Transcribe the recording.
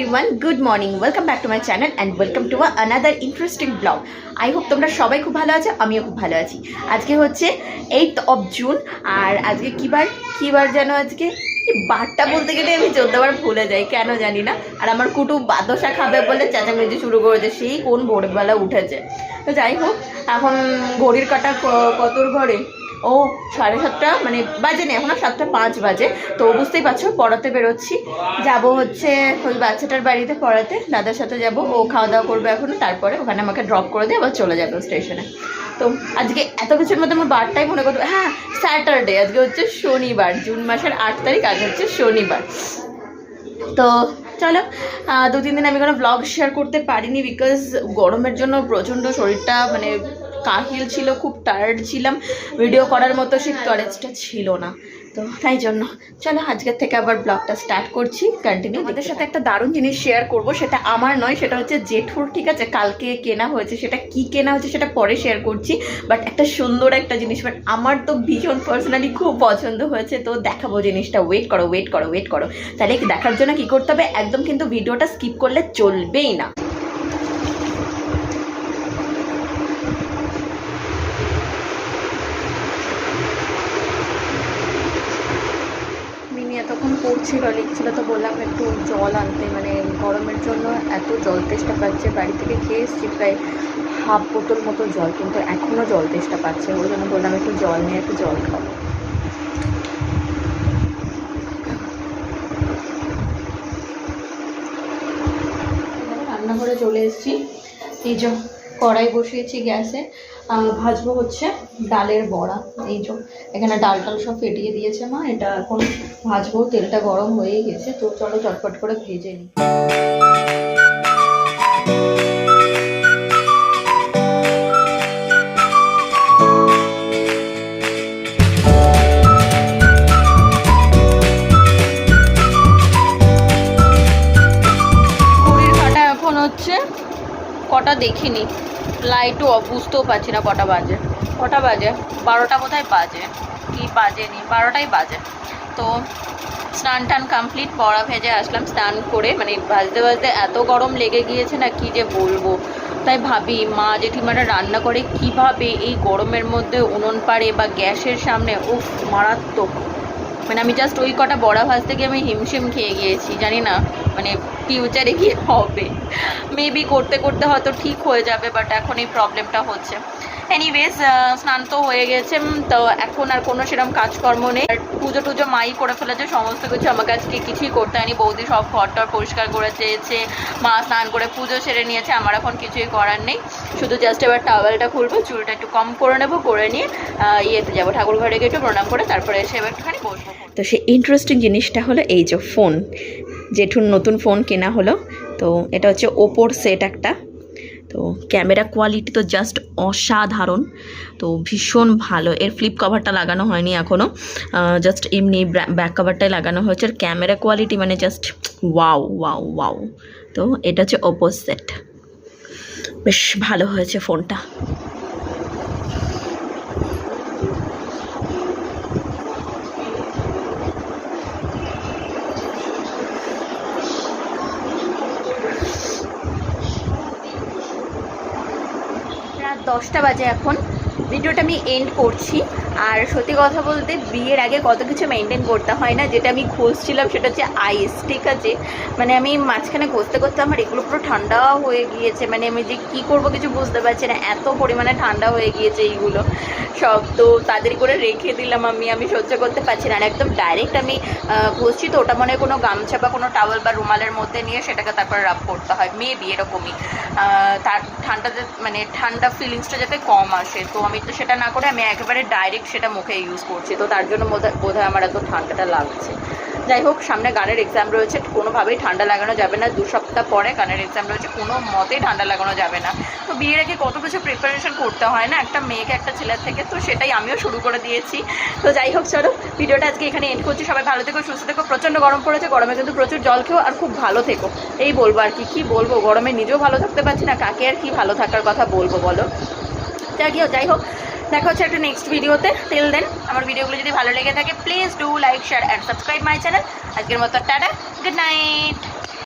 Everyone, good morning, welcome back to my channel and welcome to another interesting blog. I hope তোমরা সবাই খুব ভালো আছো, আমিও খুব ভালো আছি। আজকে হচ্ছে 8th of June, আর আজকে কী বার যেন আজকে বারটা বলতে গেলে আমি 14 বার ভুলে যাই, কেন জানি না। আর আমার কুটুম বাদশা খাবে বলে চেঁচামেচি শুরু করেছে, সেই কোন ভোরবেলা উঠেছে। তো যাই হোক, এখন ঘড়ির কাঁটা কতর ঘরে ও 7:30, মানে বাজে না, এখন 7:05 বাজে। তো বুঝতেই পারছো, পড়াতে বেরোচ্ছি, যাব হচ্ছে ওই বাচ্চাটার বাড়িতে পড়াতে, দাদার সাথে যাব। ও খাওয়া দাওয়া করবে এখনো, তারপরে ওখানে আমাকে ড্রপ করে দিয়ে আবার চলে যাবে স্টেশনে। তো আজকে এত কিছুর মধ্যে আমার বারটাই মনে করতে, হ্যাঁ স্যাটারডে, আজকে হচ্ছে শনিবার, জুন মাসের 8 তারিখ, আজ হচ্ছে শনিবার। তো চলো, 2-3 দিন আমি কোনো ব্লগ শেয়ার করতে পারিনি, বিকজ গরমের জন্য প্রচণ্ড শরীরটা মানে কাহিল ছিল, খুব টায়ার্ড ছিলাম, ভিডিও করার মতো সেই কারেজটা ছিল না। তো তাই জন্য চলো আজকের থেকে আবার ব্লগটা স্টার্ট করছি, কন্টিনিউ। আমাদের সাথে একটা দারুণ জিনিস শেয়ার করব, সেটা আমার নয়, সেটা হচ্ছে জেঠুর, ঠিক আছে? কালকে কেনা হয়েছে, সেটা কি কেনা হয়েছে সেটা পরে শেয়ার করছি, বাট একটা সুন্দর একটা জিনিস, বাট আমার তো ভীষণ পার্সোনালি খুব পছন্দ হয়েছে। তো দেখাবো জিনিসটা, ওয়েট করো। তাহলে দেখার জন্য কি করতে হবে, একদম কিন্তু ভিডিওটা স্কিপ করলে চলবেই না। এতক্ষণ পড়ছিল, লিখছিল, তো বললাম একটু জল আনতে, মানে গরমের জন্য এত জল তেষ্টা পাচ্ছে। বাড়ি থেকে খেয়ে এসেছি প্রায় হাফ বোতল মতো জল, কিন্তু এখনও জল তেষ্টা পাচ্ছে, ওই জন্য বললাম একটু জল নিয়ে একটু জল খাবো। রান্নাঘরে চলে এসেছি, এই যে কড়াই বসিয়েছি গ্যাসে, ভাজবো হচ্ছে ডালের বড়া। এই যে এখানে ডাল সব ফেটিয়ে দিয়েছে মা, এটা এখন ভাজবো। তেলটা গরম হয়ে গেছে, তো চলো চটপট করে ভেজে নিই। ঘড়ির কাঁটা এখন হচ্ছে কটা দেখিনি, লাইটও বুঝতেও পারছি না কটা বাজে। 12টা বোধহয় বাজে, কি বাজেনি, 12টাই বাজে। তো স্নান টান কমপ্লিট, বড়া ভেজে আসলাম স্নান করে, মানে ভাজতে এত গরম লেগে গিয়েছে না, কি যে বলবো। তাই ভাবি মা জেঠিমারা রান্না করে কিভাবে এই গরমের মধ্যে উনুন পাড়ে বা গ্যাসের সামনে, উফ মারাত্মক। মানে আমি জাস্ট ওই কটা বড়া ভাজতে গিয়ে আমি হিমশিম খেয়ে গিয়েছি, জানি না মানে ফিউচারে কি হবে। মেবি করতে হয়তো ঠিক হয়ে যাবে, বাট এখন এই প্রবলেমটা হচ্ছে। এনিওয়েজ, স্নান তো হয়ে গেছে, তো এখন আর কোনো সেরকম কাজকর্ম নেই। আর পুজো মাই করে ফেলেছে, সমস্ত কিছু আমাকে আজকে কিছুই করতে হয়নি। বৌদি সব ঘরটার পরিষ্কার করে চেয়েছে, মা স্নান করে পুজো সেরে নিয়েছে, আমার এখন কিছুই করার নেই। শুধু জাস্ট এবার টাওয়েলটা খুলবো, চুলটা একটু কম করে নেবো, করে নিয়ে ইয়েতে যাবো, ঠাকুর ঘরে গিয়ে একটু প্রণাম করে তারপরে এসে এবার একটুখানি বসবো। তো সেই ইন্টারেস্টিং জিনিসটা হলো এই যে ফোন, জেঠুর নতুন ফোন কেনা হলো। তো এটা হচ্ছে ওপোর সেট একটা। তো ক্যামেরা কোয়ালিটি তো জাস্ট অসাধারণ, তো ভীষণ ভালো। এর ফ্লিপ কভারটা লাগানো হয়নি এখনও, জাস্ট এমনি ব্যাক কভারটাই লাগানো হয়েছে। আর ক্যামেরা কোয়ালিটি মানে জাস্ট ওয়াও। তো এটা হচ্ছে ওপো সেট, বেশ ভালো হয়েছে ফোনটা। রাত 10টা বাজে এখন, ভিডিওটা আমি এন্ড করছি। আর সত্যি কথা বলতে বিয়ের আগে কত কিছু মেনটেন করতে হয় না, যেটা আমি খুঁজছিলাম সেটা হচ্ছে আইস, ঠিক আছে? মানে আমি মাঝখানে করতে আমার এগুলো পুরো ঠান্ডা হয়ে গিয়েছে, মানে আমি যে কী করবো কিছু বুঝতে পারছি না, এত পরিমাণে ঠান্ডা হয়ে গিয়েছে এইগুলো সব। তো তাদের করে রেখে দিলাম, আমি সহ্য করতে পারছি না। আর একদম ডাইরেক্ট আমি ঘষছি, তো ওটা মনে হয় কোনো গামছা বা কোনো টাওয়েল বা রুমালের মধ্যে নিয়ে সেটাকে তারপরে রাব করতে হয়, মেবি এরকমই। তার ঠান্ডা ফিলিংসটা যাতে কম আসে, তো আমি তো সেটা না করে আমি একেবারে ডাইরেক্ট সেটা মুখে ইউজ করছি, তো তার জন্য বোধহয় আমার এত ঠান্ডাটা লাগছে। যাই হোক, সামনে গানের এক্সাম রয়েছে, কোনোভাবেই ঠান্ডা লাগানো যাবে না। 2 সপ্তাহ পরে গানের এক্সাম রয়েছে, কোনো মতেই ঠান্ডা লাগানো যাবে না। তো বিয়ের আগে কত কিছু প্রিপারেশন করতে হয় না একটা মেয়েকে একটা ছেলের থেকে, তো সেটাই আমিও শুরু করে দিয়েছি। তো যাই হোক, চলো ভিডিওটা আজকে এখানে এন্ড করছি। সবাই ভালো থেকো, সুস্থ থেকো। প্রচণ্ড গরম পড়েছে, গরমে কিন্তু প্রচুর জল খেও, আর খুব ভালো থেকো, এই বলবো। আর কি বলবো, গরমে নিজেও ভালো থাকতে পারছি না, কাকে আর কি ভালো থাকার কথা বলবো বলো। যাই হোক, দেখা হচ্ছে একটা নেক্সট ভিডিওতে। টিল দেন, আমার ভিডিওগুলো যদি ভালো লেগে থাকে please do like, share and subscribe my channel. আজকের মতো টাটা, গুড নাইট।